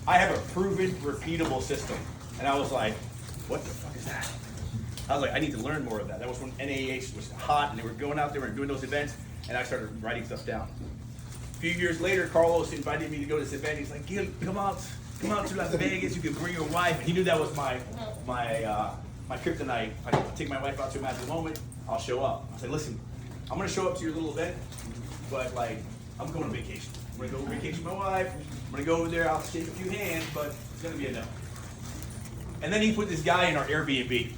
I have a proven, repeatable system. And I was like, what the fuck is that? I was like, I need to learn more of that. That was when NAH was hot and they were going out there and doing those events, and I started writing stuff down. A few years later, Carlos invited me to go to this event. He's like, Gil, come out to Las Vegas. You can bring your wife. And he knew that was my kryptonite. If I take my wife out to a magic moment, I'll show up. I said, listen, I'm gonna show up to your little event, but like, I'm going on vacation. I'm gonna go vacation with my wife. I'm gonna go over there. I'll shake a few hands, but it's gonna be a no. And then he put this guy in our Airbnb.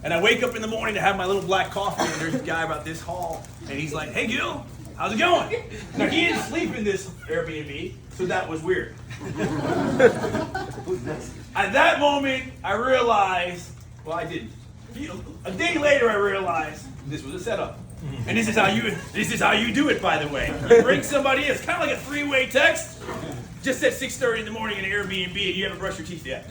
And I wake up in the morning to have my little black coffee, and there's a guy about this tall, and he's like, hey Gil, how's it going? Now he didn't sleep in this Airbnb, so that was weird. At that moment, I realized, well, I didn't. A day later, I realized this was a setup. And this is how you do it, by the way. You bring somebody in, it's kind of like a three-way text. Just at 6:30 in the morning in an Airbnb, and you haven't brushed your teeth yet.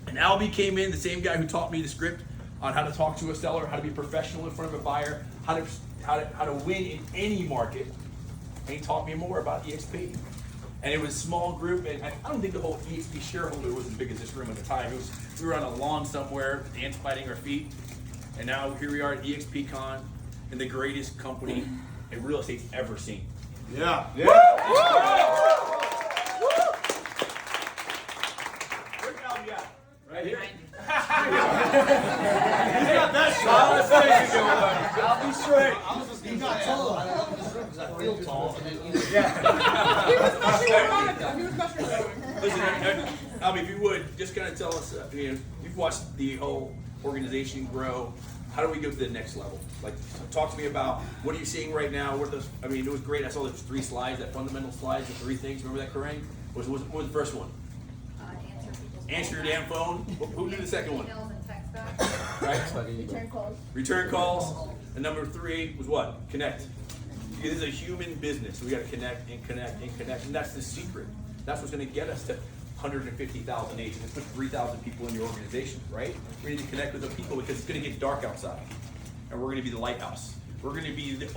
And Albie came in, the same guy who taught me the script on how to talk to a seller, how to be professional in front of a buyer, how to win in any market. And he taught me more about EXP. And it was a small group, and I don't think the whole EXP shareholder was as big as this room at the time. We were on a lawn somewhere, dance fighting our feet. And now here we are at eXpCon, and the greatest company in real estate's ever seen. Yeah. Woo! Where's Albie at? Right here. He's got that shot. I'll be straight. I was just going to say, I love this room because I feel tall. And then, He was measuring Monica. He was measuring her. Listen, Albie, if you would, just kind of tell us, you've watched the whole organization grow. How do we go to the next level? Like, talk to me about what are you seeing right now? What are those? I mean, it was great. I saw those 3 slides, that fundamental slides, the 3 things. Remember that, Corinne? What was the first one? Answer your damn phone. Who did the second one? Emails and text back. Right? Return calls. Return calls. And number 3 was what? Connect. Because it's a human business. So we got to connect and connect and connect. And that's the secret. That's what's going to get us to 150,000 agents. It's put 3,000 people in your organization, right? We need to connect with the people because it's going to get dark outside. And we're going to be the lighthouse. We're going to be the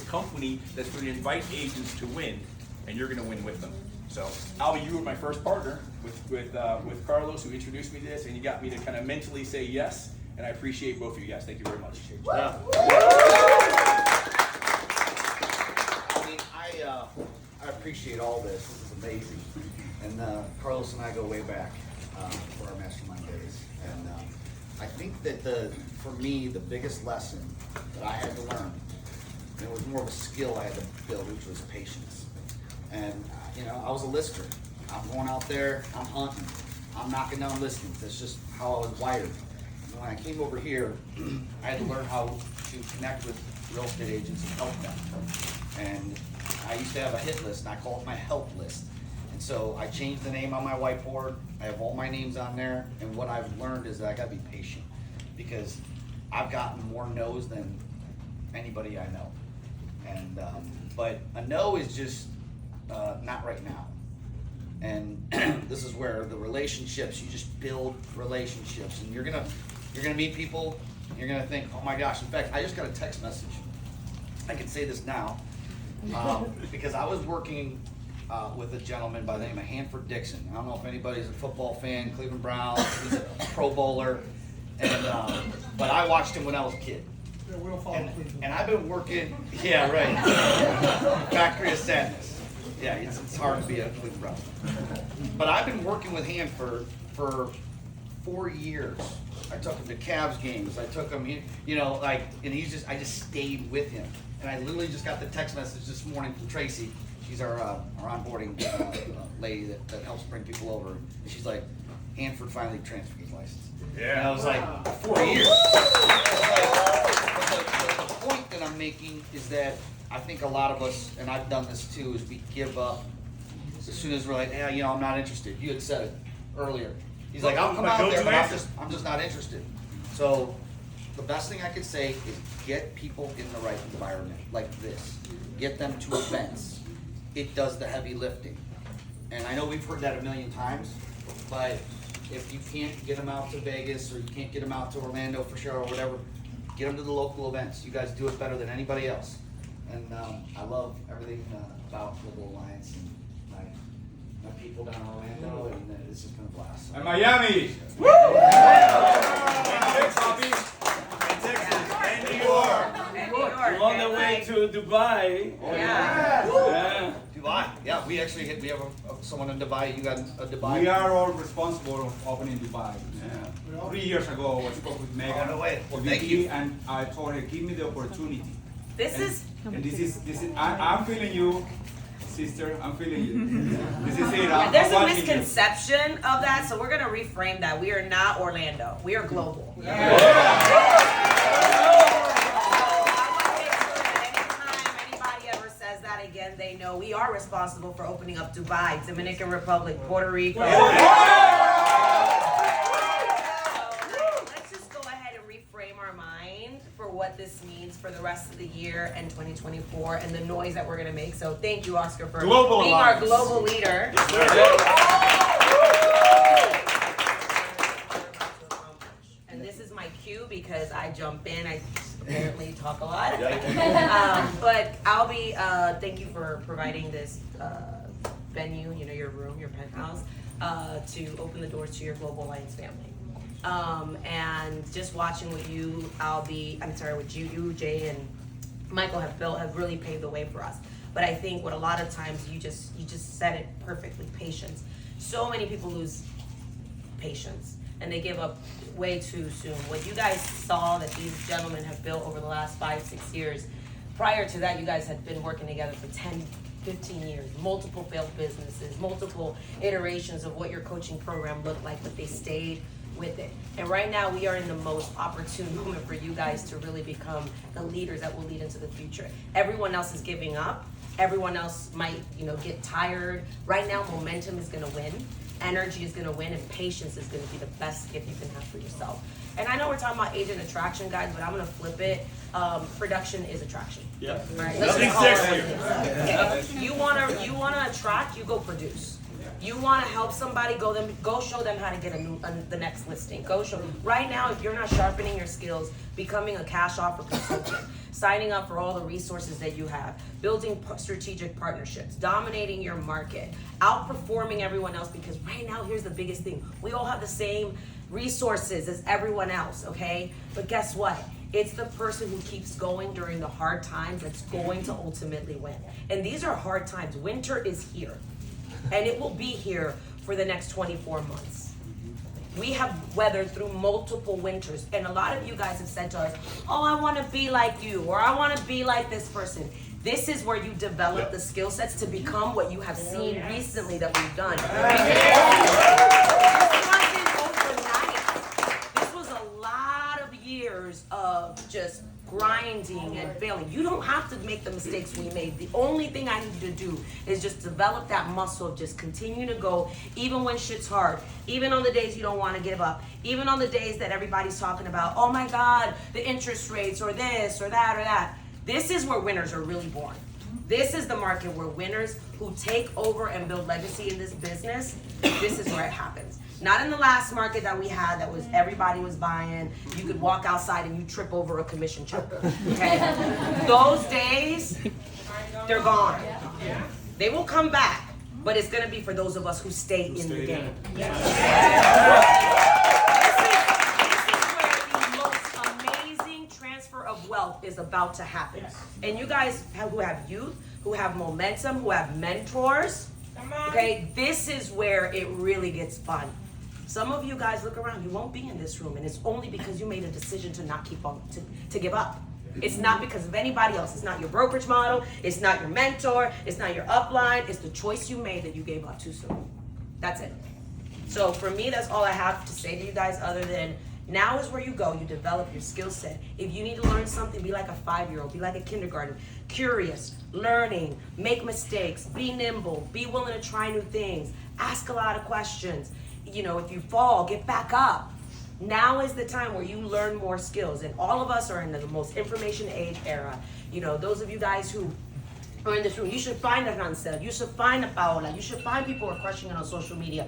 company that's going to invite agents to win, and you're going to win with them. So, Albie, you were my first partner with Carlos, who introduced me to this, and you got me to kind of mentally say yes, and I appreciate both of you guys. Thank you very much. I mean, I appreciate all this. This is amazing. And Carlos and I go way back for our mastermind days. And I think that for me, the biggest lesson that I had to learn, and it was more of a skill I had to build, which was patience. And I was a lister. I'm going out there, I'm hunting, I'm knocking down listings. That's just how I was wired. And when I came over here, I had to learn how to connect with real estate agents and help them. And I used to have a hit list, and I call it my help list. And so I changed the name on my whiteboard. I have all my names on there. And what I've learned is that I gotta be patient because I've gotten more no's than anybody I know. And but a no is just not right now. And this is where the relationships, you just build relationships, and you're gonna meet people. You're gonna think, oh my gosh. In fact, I just got a text message. I can say this now because I was working with a gentleman by the name of Hanford Dixon. I don't know if anybody's a football fan, Cleveland Browns. He's a Pro Bowler, and but I watched him when I was a kid. Yeah, we'll follow Cleveland. And I've been working. Yeah, right. Factory of Sadness. Yeah, it's hard to be a Cleveland Brown. But I've been working with Hanford for 4 years. I took him to Cavs games. I took him, and I just stayed with him. And I literally just got the text message this morning from Tracy. She's our onboarding lady that helps bring people over. And she's like, Hanford finally transferred his license. Yeah. And I was like, 4 years. But the point that I'm making is that I think a lot of us, and I've done this too, is we give up as soon as we're like, I'm not interested. You had said it earlier. He's like, I'll come out there, but I'm just not interested. So the best thing I could say is get people in the right environment, like this. Get them to events. It does the heavy lifting. And I know we've heard that a million times, but if you can't get them out to Vegas or you can't get them out to Orlando for sure or whatever, get them to the local events. You guys do it better than anybody else. And I love everything about Global Alliance and my people. people down in Orlando, and it's just been a blast. And Miami. Woo! And New York. We're on the way to Dubai. Yeah. Dubai. Yeah, we actually we have someone in Dubai. You got a Dubai. We are all responsible of opening Dubai. 3 years ago, I spoke with Megan. Oh, no way. Well, the thank VP, you. And I told her, give me the opportunity. This And this is I'm feeling you, sister. I'm feeling you. This is it. There's I'm a watching you. misconception of that, so we're gonna reframe that. We are not Orlando. We are global. Again, they know we are responsible for opening up Dubai, Dominican Republic, Puerto Rico. So, let's just go ahead and reframe our mind for what this means for the rest of the year and 2024 and the noise that we're going to make. So thank you, Oscar, for Global being Alliance. our global leader. And this is my cue because I jump in. I apparently talk a lot. But I'll be, thank you for providing this venue, your room, your penthouse, to open the doors to your Global Alliance family. And just watching what what you, Jay, and Michael have built have really paved the way for us. But I think what a lot of times you just said it perfectly, patience. So many people lose patience and they give up way too soon. What you guys saw that these gentlemen have built over the last 5-6 years, prior to that you guys had been working together for 10-15 years, multiple failed businesses, multiple iterations of what your coaching program looked like, but they stayed with it. And right now we are in the most opportune moment for you guys to really become the leaders that will lead into the future. Everyone else is giving up. Everyone else might, get tired. Right now momentum is gonna win. Energy is going to win, and patience is going to be the best gift you can have for yourself. And I know we're talking about agent attraction, guys, but I'm going to flip it. Production is attraction. Yeah. Right? Nothing sexier. You wanna attract, you go produce. You want to help somebody, go show them how to get the next listing. Go show. Right now, if you're not sharpening your skills, becoming a cash offer consultant, signing up for all the resources that you have, building strategic partnerships, dominating your market, outperforming everyone else, because right now, here's the biggest thing. We all have the same resources as everyone else, okay? But guess what? It's the person who keeps going during the hard times that's going to ultimately win. And these are hard times. Winter is here. And it will be here for the next 24 months. We have weathered through multiple winters, and a lot of you guys have said to us, oh, I want to be like you, or I want to be like this person. This is where you develop the skill sets to become what you have seen recently that we've done. This was a lot of years of just grinding and failing. You don't have to make the mistakes we made. The only thing I need you to do is just develop that muscle of just continue to go, even when shit's hard, even on the days you don't want to give up, even on the days that everybody's talking about, oh my God, the interest rates or this or that or that. This is where winners are really born. This is the market where winners who take over and build legacy in this business, this is where it happens. Not in the last market that we had that was everybody was buying. You could walk outside and you trip over a commission check. Okay? Those days, they're gone. They will come back, but it's gonna be for those of us who stay in the game. This is where the most amazing transfer of wealth is about to happen. And you guys who have youth, who have momentum, who have mentors, okay, this is where it really gets fun. Some of you guys look around, you won't be in this room, and it's only because you made a decision to not keep on, to give up. It's not because of anybody else. It's not your brokerage model, it's not your mentor, it's not your upline, it's the choice you made that you gave up too soon. That's it. So for me, that's all I have to say to you guys, other than now is where you go, you develop your skill set. If you need to learn something, be like a 5-year-old, be like a kindergarten, curious, learning, make mistakes, be nimble, be willing to try new things, ask a lot of questions. If you fall, get back up. Now is the time where you learn more skills, and all of us are in the most information age era. Those of you guys who are in this room, you should find a Hansel, you should find a Paola, you should find people who are crushing it on social media.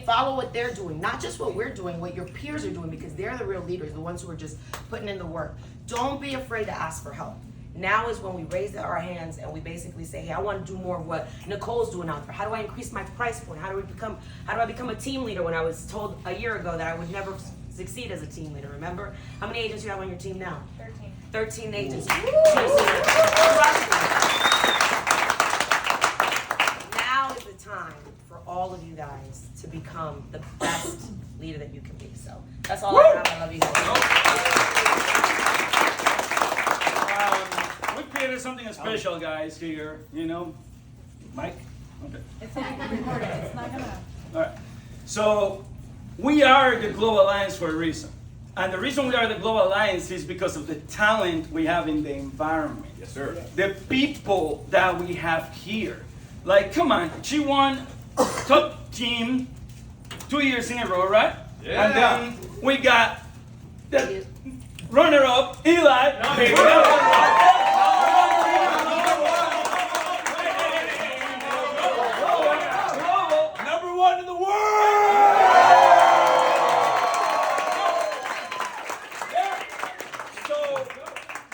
Follow what they're doing, not just what we're doing, what your peers are doing, because they're the real leaders, the ones who are just putting in the work. Don't be afraid to ask for help. Now is when we raise our hands and we basically say, hey, I want to do more of what Nicole's doing out there. How do I increase my price point? How do I become a team leader when I was told a year ago that I would never succeed as a team leader, remember? How many agents do you have on your team now? 13. 13 agents. Now is the time for all of you guys to become the best leader that you can be. So that's all I have. I love you guys. We created something special, guys, here. You know, Mike. Okay. It's not gonna record it. It's not gonna. All right. So we are the Global Alliance for a reason. And the reason we are the Global Alliance is because of the talent we have in the environment. Yes, sir. The people that we have here. Like, come on, she won top team 2 years in a row, right? Yeah. And then we got the runner-up, Eli. Number one in the world! So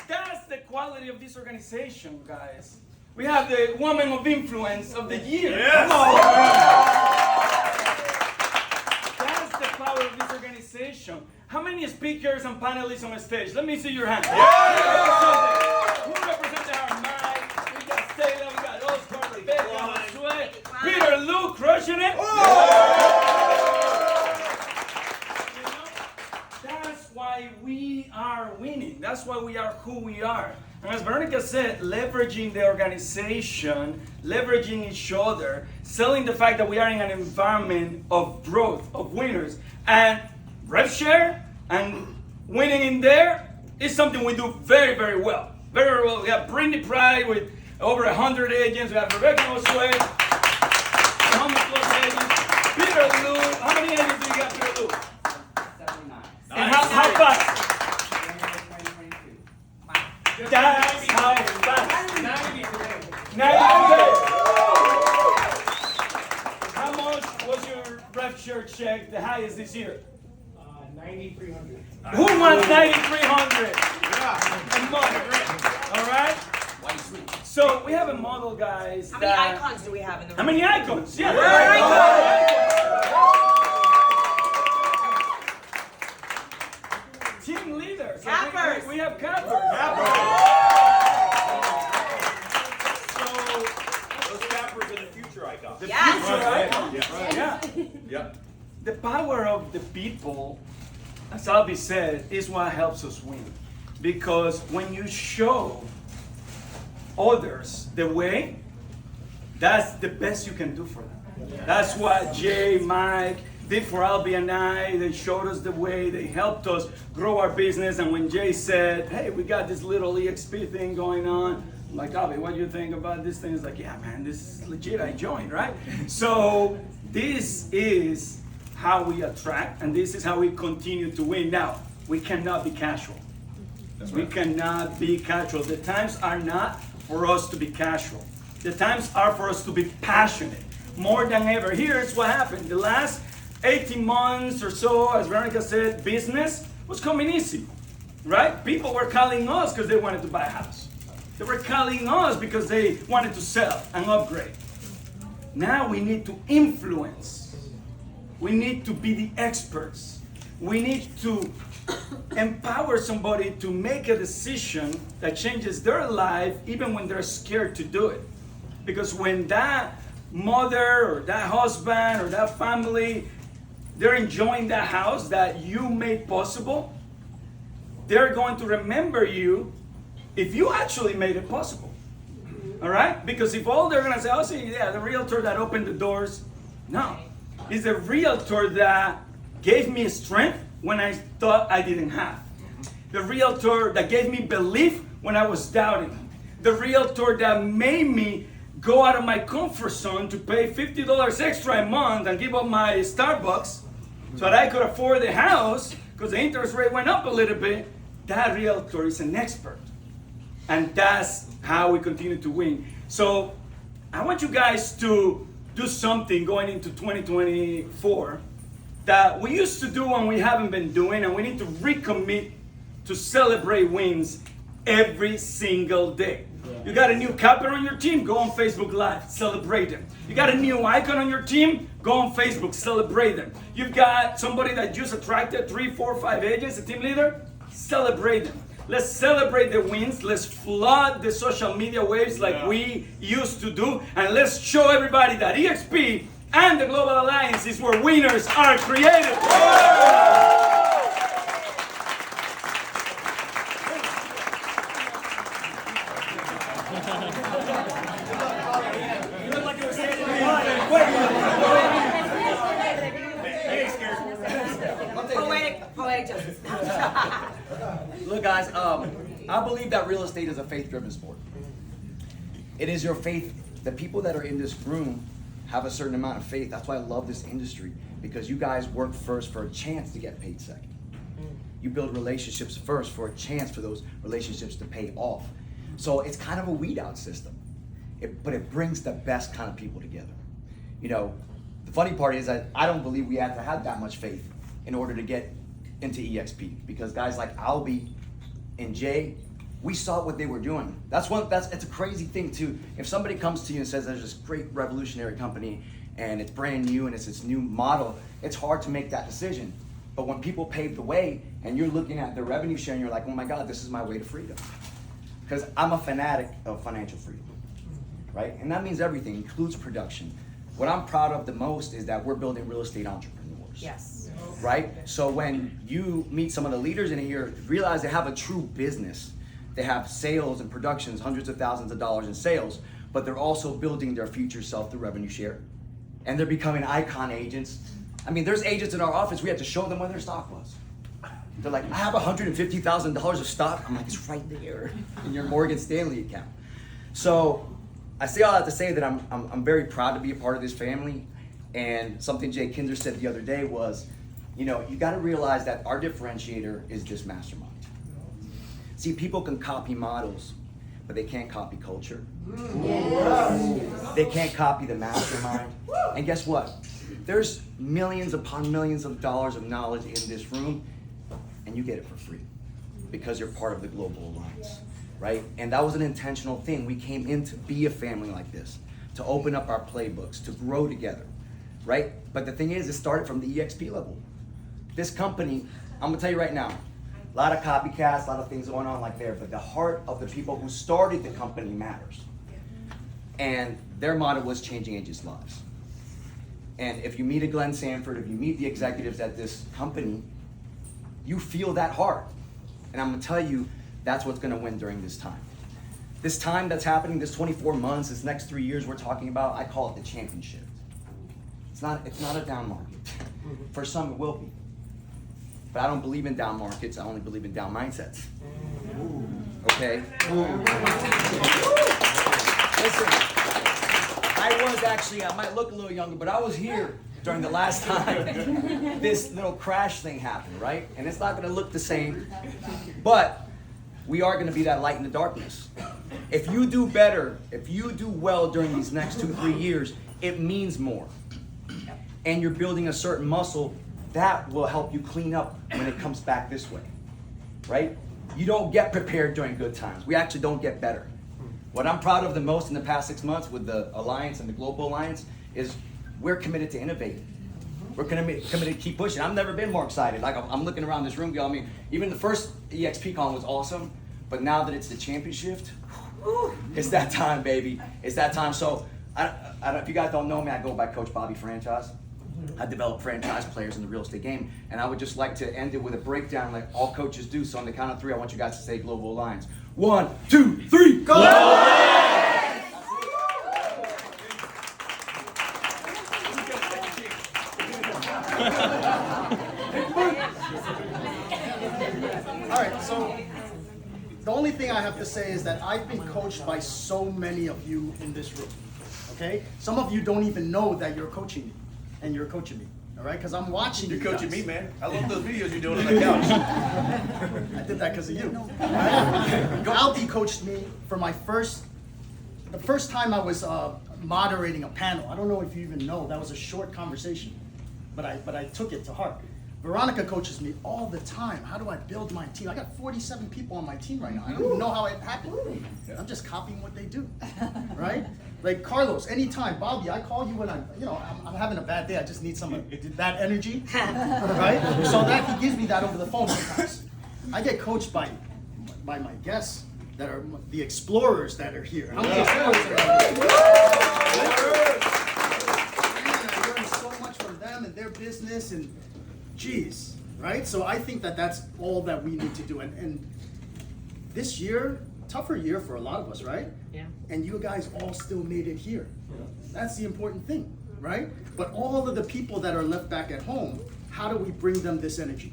that's the quality of this organization, guys. We have the Woman of Influence of the Year. Yes. Come on. That's the power of this organization. How many speakers and panelists on the stage? Let me see your hand. Who represents our Mike? We got Stella, we got Oscar, Rebecca, Josué, Peter, Luke, crushing it. That's why we are winning. That's why we are who we are. And as Veronica said, leveraging the organization, leveraging each other, selling the fact that we are in an environment of growth, of winners. And rev share and winning in there is something we do very, very well. Very, very well. We have Brittany Pride with over 100 agents. We have Rebecca Josué, 100 plus agents. Peter Luke. How many agents do you got, Peter Luke? 79. And how fast? That's how fast. 90 days. How much was your ref share check the highest this year? 9,300. Who wants 9,300? Yeah. A month. All right? So we have a model, guys. How many icons do we have in the room? How many icons? Yeah. Team leaders. So Cappers. we have cappers. Those cappers are the future icons. The Yes. future icons. Yeah. Yeah. Yep. The power of the people, as Albie said, is what helps us win. Because when you show others the way, that's the best you can do for them. That's what Jay, Mike did for Albie and I. They showed us the way, they helped us grow our business. And when Jay said, hey, we got this little eXp thing going on, I'm like, Albie, what do you think about this thing? He's like, yeah, man, this is legit. I joined, right? So this is how we attract, and this is how we continue to win. Now, we cannot be casual. We cannot be casual. The times are not for us to be casual. The times are for us to be passionate, more than ever. Here's what happened. The last 18 months or so, as Veronica said, business was coming easy, right? People were calling us because they wanted to buy a house. They were calling us because they wanted to sell and upgrade. Now we need to influence. We need to be the experts. We need to empower somebody to make a decision that changes their life even when they're scared to do it. Because when that mother or that husband or that family, they're enjoying that house that you made possible, they're going to remember you if you actually made it possible. All right? Because if all they're going to say, oh, see, yeah, the realtor that opened the doors. No. It's the realtor that gave me strength when I thought I didn't have. The realtor that gave me belief when I was doubting. The realtor that made me go out of my comfort zone to pay $50 extra a month and give up my Starbucks so that I could afford the house because the interest rate went up a little bit. That realtor is an expert. And that's how we continue to win. So I want you guys to do something going into 2024 that we used to do and we haven't been doing, and we need to recommit to celebrate wins every single day. You got a new captain on your team, go on Facebook Live, celebrate them. You got a new icon on your team, go on Facebook, celebrate them. You've got somebody that just attracted 3, 4, 5 agents, a team leader, celebrate them. Let's celebrate the wins. Let's flood the social media waves like we used to do. And let's show everybody that eXp and the Global Alliance is where winners are created. Poetic justice. Look, guys, I believe that real estate is a faith-driven sport. It is your faith. The people that are in this room have a certain amount of faith. That's why I love this industry, because you guys work first for a chance to get paid second. You build relationships first for a chance for those relationships to pay off. So it's kind of a weed out system, but it brings the best kind of people together. You know, the funny part is that I don't believe we have to have that much faith in order to get into eXp, because guys like Albie and Jay, we saw what they were doing. It's a crazy thing too. If somebody comes to you and says there's this great revolutionary company and it's brand new and it's this new model, it's hard to make that decision. But when people pave the way and you're looking at the revenue share and you're like, oh my God, this is my way to freedom. Because I'm a fanatic of financial freedom, right? And that means everything, includes production. What I'm proud of the most is that we're building real estate entrepreneurs. Yes. Right? So when you meet some of the leaders in here, realize they have a true business. They have sales and productions, hundreds of thousands of dollars in sales, but they're also building their future self through revenue share. And they're becoming icon agents. I mean, there's agents in our office, we had to show them where their stock was. They're like, I have $150,000 of stock. I'm like, it's right there in your Morgan Stanley account. So I say all that to say that I'm very proud to be a part of this family. And something Jay Kinder said the other day was, you know, you got to realize that our differentiator is this mastermind. See, people can copy models, but they can't copy culture. They can't copy the mastermind. And guess what? There's millions upon millions of dollars of knowledge in this room, and you get it for free because you're part of the Global Alliance, right? And that was an intentional thing. We came in to be a family like this, to open up our playbooks, to grow together, right? But the thing is, it started from the eXp level. This company, I'm gonna tell you right now, a lot of copycats, a lot of things going on like there, but the heart of the people who started the company matters. And their motto was changing agents' lives. And if you meet a Glenn Sanford, if you meet the executives at this company, you feel that heart. And I'm gonna tell you, that's what's gonna win during this time. This time that's happening, this 24 months, this next 3 years we're talking about, I call it the championship. It's not a down market. For some it will be. But I don't believe in down markets, I only believe in down mindsets. Okay? Listen, I might look a little younger, but I was here during the last time this little crash thing happened, right? And it's not gonna look the same, but we are gonna be that light in the darkness. If you do better, if you do well during these next 2-3 years, it means more. And you're building a certain muscle that will help you clean up when it comes back this way, right? You don't get prepared during good times. We actually don't get better. What I'm proud of the most in the past 6 months with the Alliance and the Global Alliance is we're committed to innovate. We're committed to keep pushing. I've never been more excited. Like I'm looking around this room, I mean, even the first eXpCon was awesome, but now that it's the championship, it's that time, baby. It's that time. So if you guys don't know me, I go by Coach Bobby Franchise. I develop franchise players in the real estate game, and I would just like to end it with a breakdown like all coaches do. So on the count of 3, I want you guys to say Global Alliance. 1, 2, 3, go! Global Alliance! All right, so the only thing I have to say is that I've been coached by so many of you in this room, okay? Some of you don't even know that you're coaching me, and you're coaching me, all right? Because I'm watching you You're coaching guys. me, man. I love those videos you're doing on the couch. I did that because of you. Aldi coached me for the first time I was moderating a panel. I don't know if you even know, that was a short conversation, but I took it to heart. Veronica coaches me all the time. How do I build my team? I got 47 people on my team right now. I don't even know how it happened. I'm just copying what they do, right? Like Carlos, anytime. Bobby, I call you when I'm having a bad day. I just need some of that energy, right? So that he gives me that over the phone sometimes. I get coached by my guests that are the explorers that are here. How many explorers are here? I learn so much from them and their business and geez, right? So I think that that's all that we need to do. And this year, tougher year for a lot of us, right? Yeah. And you guys all still made it here. That's the important thing, right? But all of the people that are left back at home, how do we bring them this energy?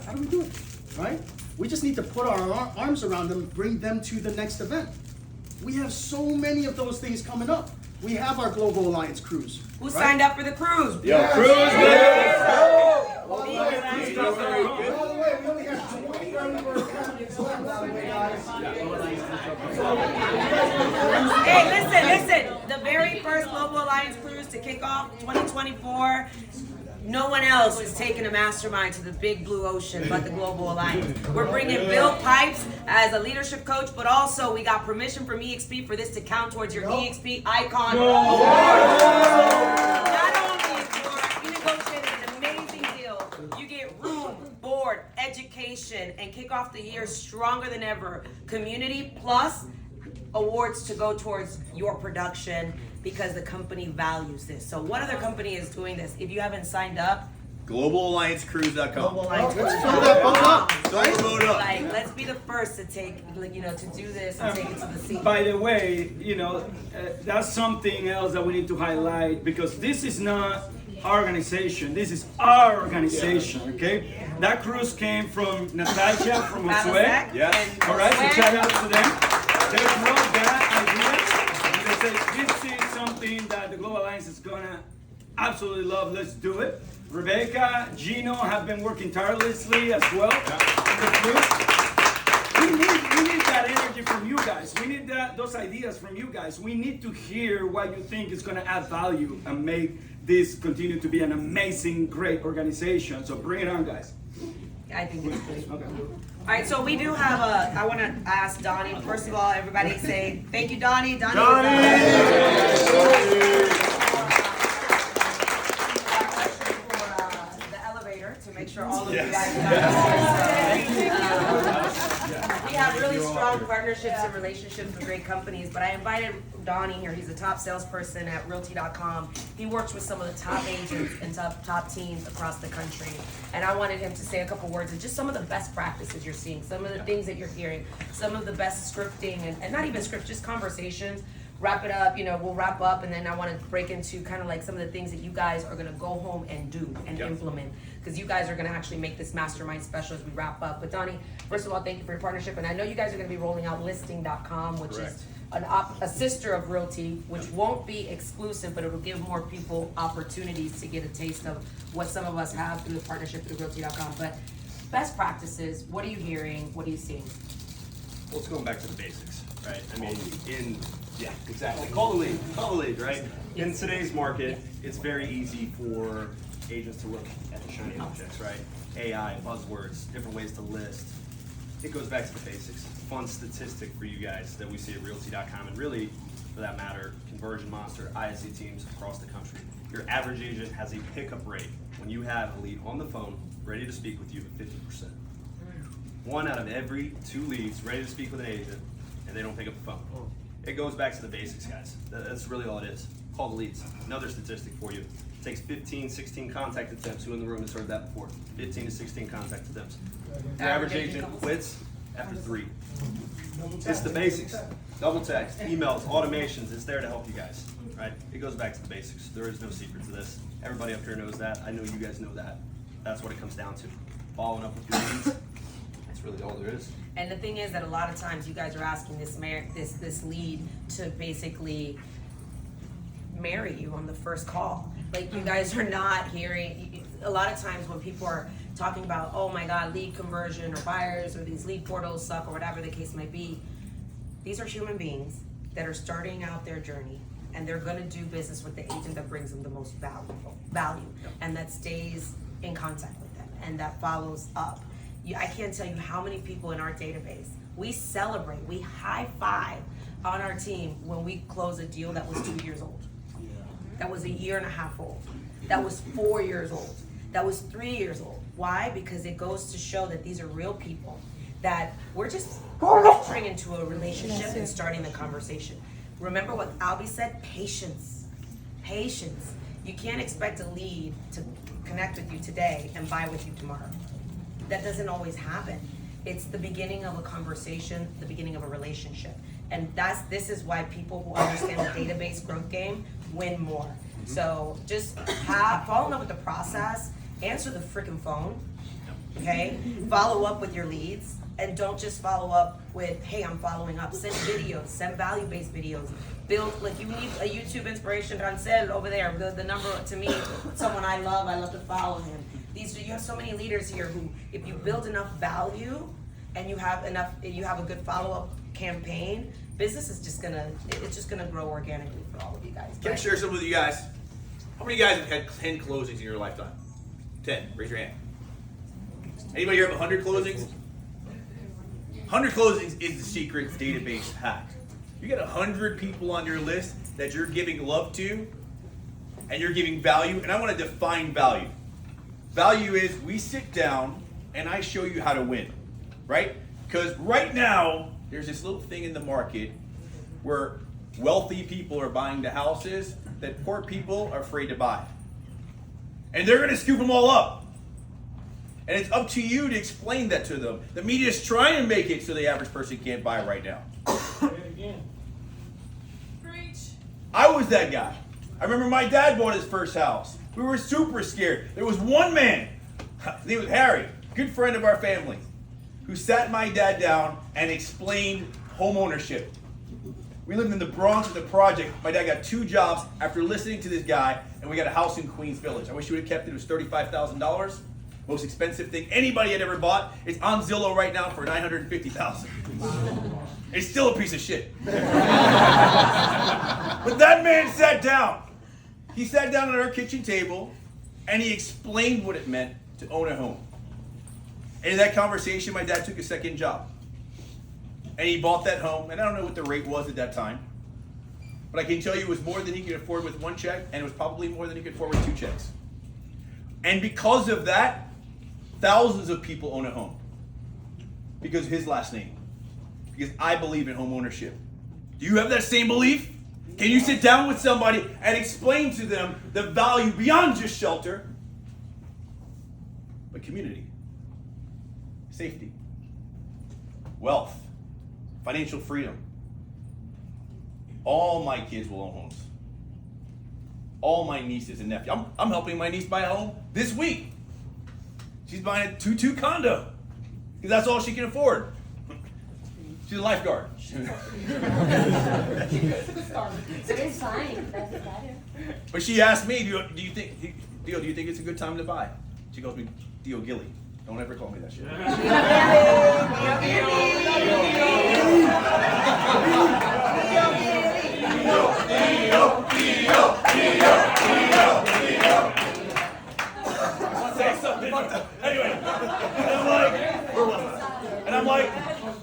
How do we do it, right? We just need to put our arms around them, bring them to the next event. We have so many of those things coming up. We have our Global Alliance cruise. Who signed up for the cruise? Yes. By the way, we only have 20 members left, by the way, guys. Hey, listen. The very first Global Alliance cruise to kick off 2024. No one else is taking a mastermind to the big blue ocean but the Global Alliance. We're bringing Bill Pipes as a leadership coach, but also we got permission from eXp for this to count towards your eXp Icon Award. Not only we negotiated an amazing deal. You get room, board, education, and kick off the year stronger than ever. Community plus awards to go towards your production because the company values this. So what other company is doing this? If you haven't signed up, GlobalAllianceCruise.com. Global Alliance Let's fill that boat up. Fill the boat up. Like, let's be the first to take, to do this and take it to the sea. By the way, that's something else that we need to highlight because this is not our organization. This is our organization, okay? That cruise came from Natasha from Josue. Yes. All right, so shout out to them. They brought that idea and they said, this is something that the Global Alliance is gonna absolutely love. Let's do it. Rebecca, Gino have been working tirelessly as well. We need that energy from you guys. We need those ideas from you guys. We need to hear what you think is going to add value and make this continue to be an amazing, great organization. So bring it on, guys. I think it's great. Okay. All right, so we do have I want to ask Donnie, first of all, everybody say, thank you, Donnie. The elevator to make sure all of you guys we have really strong partnerships and relationships with great companies, but I invited Donnie here. He's a top salesperson at Realty.com. He works with some of the top agents and top teams across the country. And I wanted him to say a couple words of just some of the best practices you're seeing, some of the things that you're hearing, some of the best scripting, and not even script, just conversations. Wrap it up, we'll wrap up, and then I want to break into kind of like some of the things that you guys are going to go home and do and implement, because you guys are going to actually make this mastermind special as we wrap up. But Donnie, first of all, thank you for your partnership, and I know you guys are going to be rolling out listing.com, which is a sister of Realty, which won't be exclusive, but it'll give more people opportunities to get a taste of what some of us have through the partnership through Realty.com. But best practices, what are you hearing? What are you seeing? Well, it's going back to the basics, right? I mean, yeah, exactly. Call the lead, right? In today's market, it's very easy for agents to look at the shiny objects, right? AI, buzzwords, different ways to list. It goes back to the basics. Fun statistic for you guys that we see at Realty.com, and really, for that matter, Conversion Monster, ISC teams across the country. Your average agent has a pickup rate when you have a lead on the phone, ready to speak with you, at 50%. 1 out of every 2 leads ready to speak with an agent, and they don't pick up the phone. It goes back to the basics, guys. That's really all it is. Call the leads. Another statistic for you. It takes 15, 16 contact attempts. Who in the room has heard that before? 15 to 16 contact attempts. Your average agent quits after 3. It's the basics. Double text, emails, automations. It's there to help you guys, right? It goes back to the basics. There is no secret to this. Everybody up here knows that. I know you guys know that. That's what it comes down to. Following up with your leads. That's really all there is. And the thing is that a lot of times you guys are asking this lead to basically marry you on the first call. Like, you guys are not hearing, a lot of times when people are talking about, oh my God, lead conversion or buyers or these lead portals suck or whatever the case might be, these are human beings that are starting out their journey, and they're gonna do business with the agent that brings them the most value and that stays in contact with them. and that follows up. I can't tell you how many people in our database, we celebrate, we high five on our team when we close a deal that was 2 years old. That was 1.5 years old. That was 4 years old. That was 3 years old. Why? Because it goes to show that these are real people, that we're just entering into a relationship and starting the conversation. Remember what Albie said? Patience. Patience. You can't expect a lead to connect with you today and buy with you tomorrow. That doesn't always happen. It's the beginning of a conversation, the beginning of a relationship. And this is why people who understand the database growth game win more. So just fall in love with the process, answer the freaking phone, okay? Follow up with your leads, and don't just follow up with, hey, I'm following up. Send videos, send value-based videos. Build, like you need a YouTube inspiration on set over there. The number to me, someone I love to follow him. You have so many leaders here who, if you build enough value and you have a good follow-up campaign, business is just gonna grow organically for all of you guys. Can I share some with you guys? How many of you guys have had 10 closings in your lifetime? 10, raise your hand. Anybody here have 100 closings? 100 closings is the secret database hack. You get 100 people on your list that you're giving love to and you're giving value, and I want to define value. Value is we sit down and I show you how to win, right? Because right now, there's this little thing in the market where wealthy people are buying the houses that poor people are afraid to buy. And they're going to scoop them all up. And it's up to you to explain that to them. The media's trying to make it so the average person can't buy right now. Preach. I was that guy. I remember my dad bought his first house. We were super scared. There was one man, his name was Harry, good friend of our family, who sat my dad down and explained home ownership. We lived in the Bronx with the project. My dad got 2 jobs after listening to this guy, and we got a house in Queens Village. I wish we would have kept it. It was $35,000. Most expensive thing anybody had ever bought. It's on Zillow right now for $950,000. It's still a piece of shit. But that man sat down. He sat down at our kitchen table, and he explained what it meant to own a home. And in that conversation, my dad took a second job. And he bought that home, and I don't know what the rate was at that time. But I can tell you it was more than he could afford with 1 check, and it was probably more than he could afford with 2 checks. And because of that, thousands of people own a home. Because of his last name. Because I believe in home ownership. Do you have that same belief? Can you sit down with somebody and explain to them the value beyond just shelter, but community, safety, wealth, financial freedom? All my kids will own homes. All my nieces and nephews. I'm helping my niece buy a home this week. She's buying a 2-2 condo because that's all she can afford. She's a lifeguard. It's a good start. It's fine. That's better. But she asked me, do you think it's a good time to buy? She calls me Dio Gilly. Don't ever call me that shit. Say something. Anyway, and I'm like,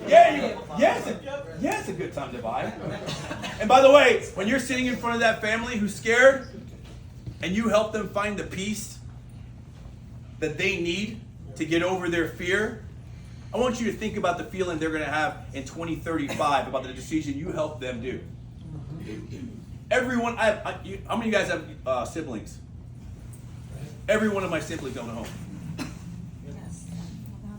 yeah, it's a good time to buy. And by the way, when you're sitting in front of that family who's scared, and you help them find the peace that they need to get over their fear, I want you to think about the feeling they're going to have in 2035 about the decision you helped them do. Everyone, how many of you guys have siblings? Every one of my siblings own a home.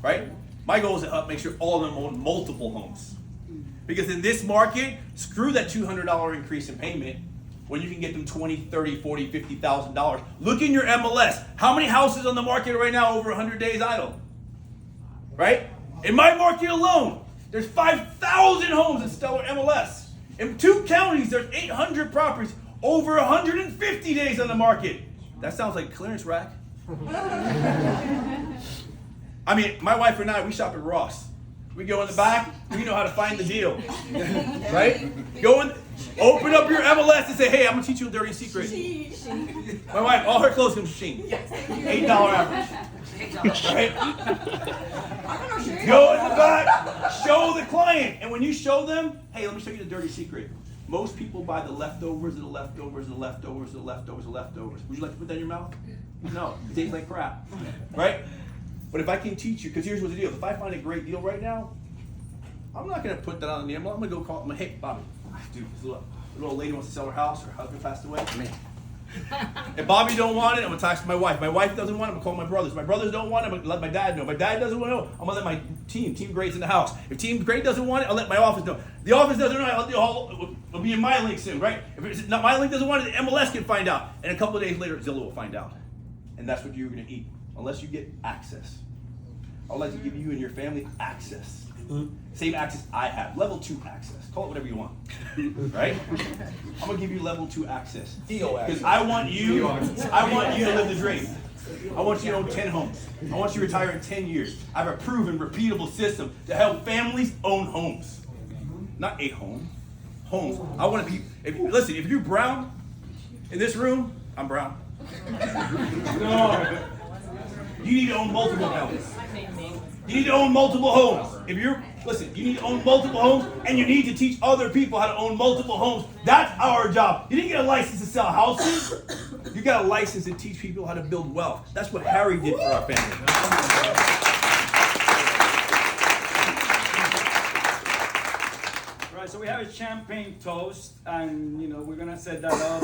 Right? My goal is to make sure all of them own multiple homes. Because in this market, screw that $200 increase in payment when you can get them $20, $30, $40, $50,000. Look in your MLS. How many houses on the market right now over 100 days idle? Right? In my market alone, there's 5,000 homes in stellar MLS. In 2 counties, there's 800 properties over 150 days on the market. That sounds like a clearance rack. I mean, my wife and I, we shop at Ross. We go in the back, we know how to find the deal. Right? Go in, open up your MLS and say, hey, I'm going to teach you a dirty secret. My wife, all her clothes come from Shein. $8 average. Good job. Right? I don't know, Sherry. Go in the back, show the client. And when you show them, hey, let me show you the dirty secret. Most people buy the leftovers of the leftovers of the leftovers of the leftovers of the leftovers. Would you like to put that in your mouth? No, it tastes like crap. Right? But if I can teach you, because here's what the deal. If I find a great deal right now, I'm not going to put that on the envelope. I'm going to go call them, hey, Bobby, dude, this little lady wants to sell her house. Her husband passed away. Man. If Bobby don't want it, I'm going to talk to my wife. My wife doesn't want it, I'm going to call my brothers. My brothers don't want it, I'm going to let my dad know. My dad doesn't want it, I'm going to let my Team Great's in the house. If Team Great doesn't want it, I'll let my office know. The office doesn't know, it'll be in my link soon, right? If it's not my link doesn't want it, the MLS can find out. And a couple of days later, Zillow will find out. And that's what you're going to eat, unless you get access. I'd like to give you and your family access. Same access I have, level 2 access. Call it whatever you want, right? I'm gonna give you level 2 access because I want you to live the dream. I want you to own 10 homes. I want you to retire in 10 years. I have a proven, repeatable system to help families own homes, not a home, homes. I want to be. Listen, if you're brown in this room, I'm brown. No, you need to own multiple homes. You need to own multiple homes. If you're, listen, you need to own multiple homes and you need to teach other people how to own multiple homes. That's our job. You didn't get a license to sell houses. You got a license to teach people how to build wealth. That's what Harry did for our family. Right, so we have a champagne toast, and you know we're gonna set that up.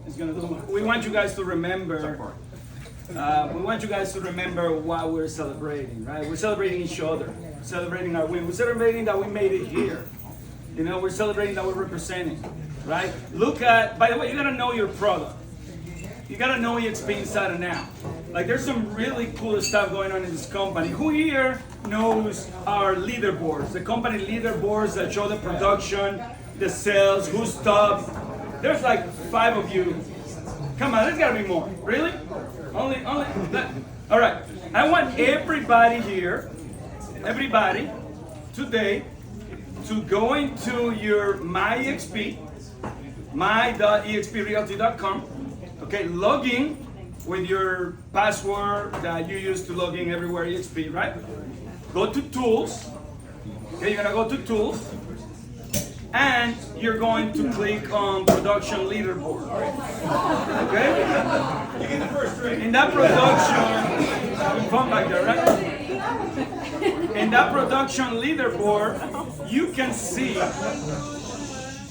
It's gonna do. We want you guys to remember. We want you guys to remember why we're celebrating, right? We're celebrating each other, celebrating our win. We're celebrating that we made it here. You know, we're celebrating that we're representing, right? Look at, by the way, you gotta know your product. You gotta know eXp inside and out. Like there's some really cool stuff going on in this company. Who here knows our leaderboards? The company leaderboards that show the production, the sales, who's top. There's like 5 of you. Come on, there's gotta be more. Really? Only that. All right. I want everybody here, everybody, today, to go into your my.exp, my.exprealty.com. Okay, log in with your password that you use to log in everywhere eXp, right? Go to Tools. Okay, you're gonna go to Tools. And you're going to click on Production Leaderboard. Okay? You get the first drink. In that production, having fun back there, right? In that production leaderboard, you can see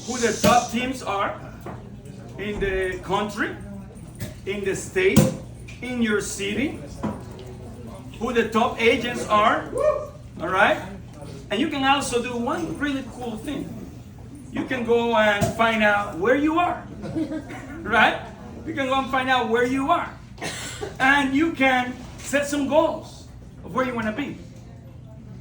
who the top teams are in the country, in the state, in your city, who the top agents are, all right? And you can also do one really cool thing. You can go and find out where you are, right? You can go and find out where you are. And you can set some goals of where you want to be,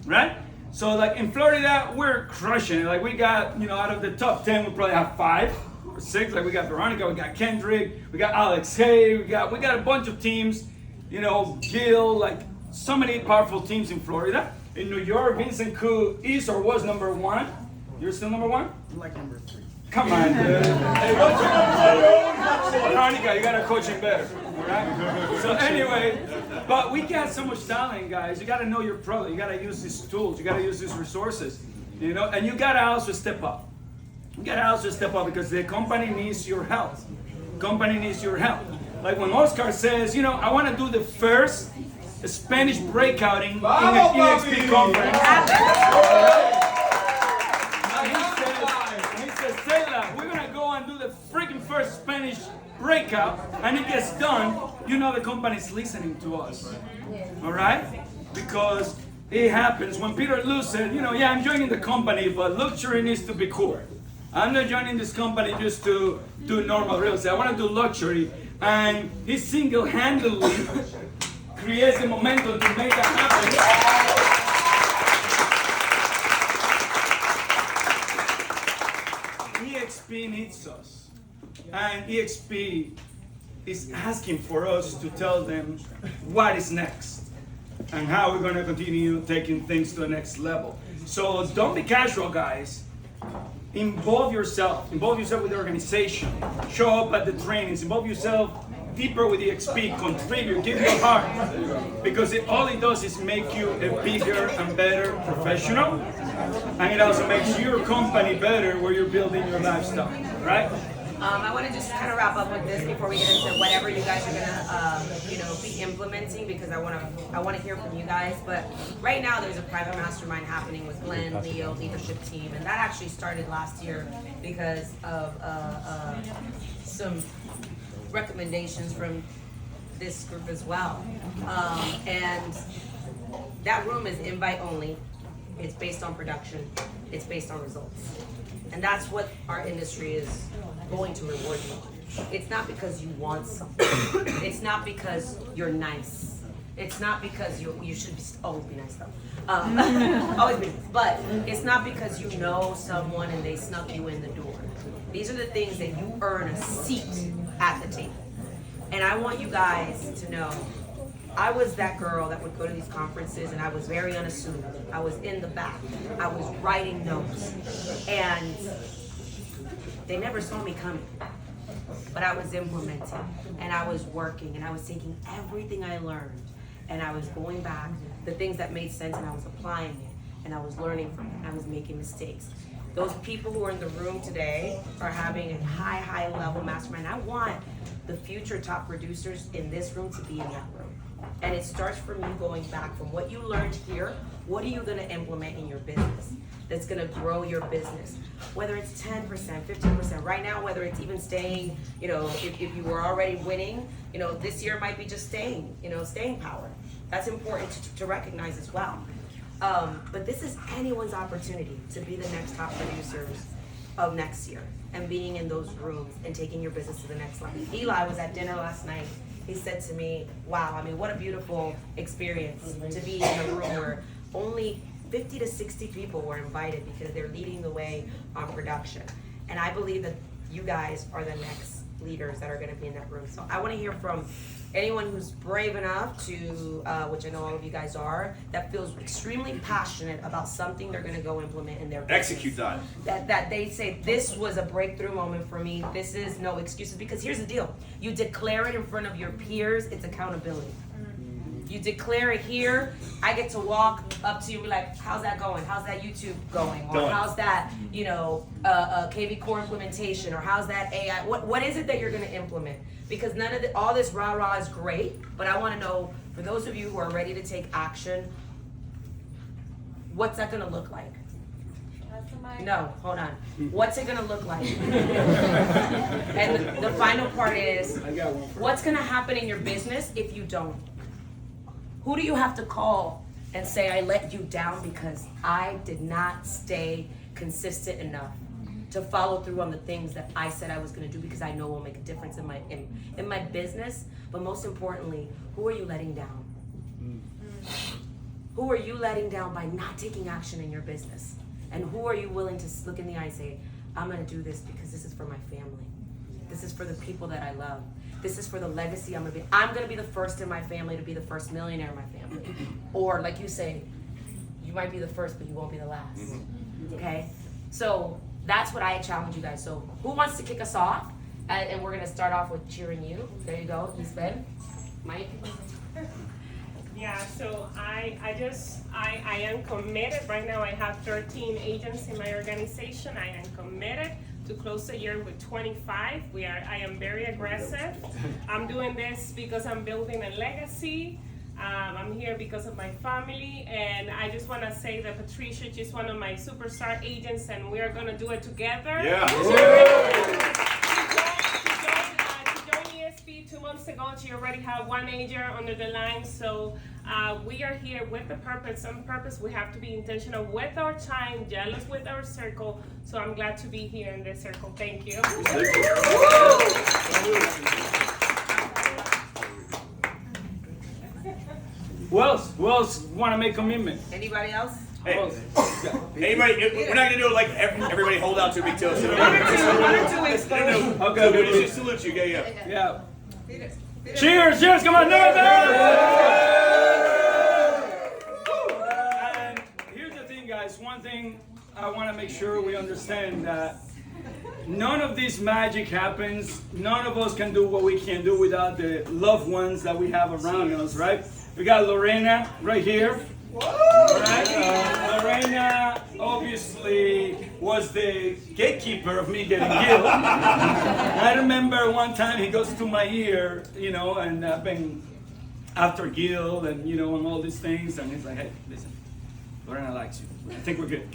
right? So like in Florida, we're crushing it. Like we got, you know, out of the top 10, we probably have 5 or 6. Like we got Veronica, we got Kendrick, we got Alex Hay, we got a bunch of teams, you know, Gil, like so many powerful teams in Florida. In New York, Vincent Koo is or was number 1. You're still number 1? I'm like number 3. Come on, dude. Hey, what's your number 1? Veronica, you gotta coach him better, all right? So anyway, but we got so much talent, guys. You gotta know your product. You gotta use these tools. You gotta use these resources, you know? And you gotta also step up. You gotta also step up because the company needs your help. Company needs your help. Like when Oscar says, you know, I wanna do the first Spanish breakout in the eXp conference. We're gonna go and do the freaking first Spanish breakout, and it gets done. You know the company's listening to us, all right? Because it happens when Peter Lou said, you know, yeah, I'm joining the company, but luxury needs to be cool. I'm not joining this company just to do normal real estate. I want to do luxury, and he single-handedly creates the momentum to make that happen. eXp needs us, and eXp is asking for us to tell them what is next and how we're going to continue taking things to the next level. So don't be casual, guys. Involve yourself with the organization. Show up at the trainings. Involve yourself deeper with eXp, contribute, give your heart, because all it does is make you a bigger and better professional, and it also makes your company better where you're building your lifestyle, right? I want to just kind of wrap up with this before we get into whatever you guys are gonna, be implementing, because I want to hear from you guys. But right now, there's a private mastermind happening with Glenn, Leo, leadership team, and that actually started last year because of some recommendations from this group as well. And that room is invite only. It's based on production. It's based on results. And that's what our industry is going to reward you. It's not because you want something. It's not because you're nice. It's not because you should always be nice though. Always be nice. But it's not because you know someone and they snuck you in the door. These are the things that you earn a seat at the table. And I want you guys to know, I was that girl that would go to these conferences and I was very unassuming. I was in the back. I was writing notes. And they never saw me coming. But I was implementing and I was working and I was taking everything I learned and I was going back, the things that made sense, and I was applying it and I was learning from it and I was making mistakes. Those people who are in the room today are having a high level mastermind. I want the future top producers in this room to be in that room. And it starts from you going back from what you learned here. What are you going to implement in your business that's going to grow your business? Whether it's 10%, 15%, right now, whether it's even staying, if you were already winning, this year might be just staying power. That's important to recognize as well. But this is anyone's opportunity to be the next top producers of next year and being in those rooms and taking your business to the next level. Eli was at dinner last night. He said to me, wow, what a beautiful experience to be in a room where only 50 to 60 people were invited because they're leading the way on production. And I believe that you guys are the next leaders that are gonna be in that room. So I wanna hear from anyone who's brave enough to, which I know all of you guys are, that feels extremely passionate about something they're gonna go implement in their business. Execute that. That they say, this was a breakthrough moment for me, this is no excuses, because here's the deal. You declare it in front of your peers, it's accountability. You declare it here, I get to walk up to you and be like, how's that going? How's that YouTube going? Or how's that, KV Core implementation? Or how's that AI? What is it that you're gonna implement? Because all this rah-rah is great, but I wanna know, for those of you who are ready to take action, what's that gonna look like? No, hold on. What's it gonna look like? And the final part is, what's gonna happen in your business if you don't? Who do you have to call and say, I let you down because I did not stay consistent enough to follow through on the things that I said I was gonna do, because I know will make a difference in my business, but most importantly, who are you letting down? Who are you letting down by not taking action in your business? And who are you willing to look in the eye and say, I'm gonna do this because this is for my family. This is for the people that I love. This is for the legacy I'm gonna be the first in my family to be the first millionaire in my family. Or like you say, you might be the first, but you won't be the last. Okay? So that's what I challenge you guys. So who wants to kick us off? And we're gonna start off with cheering you. There you go, Lisbeth. Mike? Yeah, so I am committed. Right now I have 13 agents in my organization. I am committed to close the year with 25. I am very aggressive. I'm doing this because I'm building a legacy. I'm here because of my family, and I just want to say that Patricia is just one of my superstar agents, and we are going to do it together. Yeah. She joined eXp 2 months ago. She already had one agent under the line, so we are here with the purpose. On purpose, we have to be intentional with our time, jealous with our circle. So I'm glad to be here in this circle. Thank you. Who else want to make commitment? Anybody else? Hey, anybody, we're not gonna do it like everybody hold out to a big toast. One or two exposure. Okay, we just salute you. Yeah. Cheers, come on, And here's the thing, guys. One thing I want to make sure we understand, that none of this magic happens. None of us can do what we can do without the loved ones that we have around us, right? We got Lorena right here. Right? Lorena obviously was the gatekeeper of me getting Gil. I remember one time he goes to my ear, and I've been after Gil and and all these things, and he's like, "Hey, listen, Lorena likes you. I think we're good."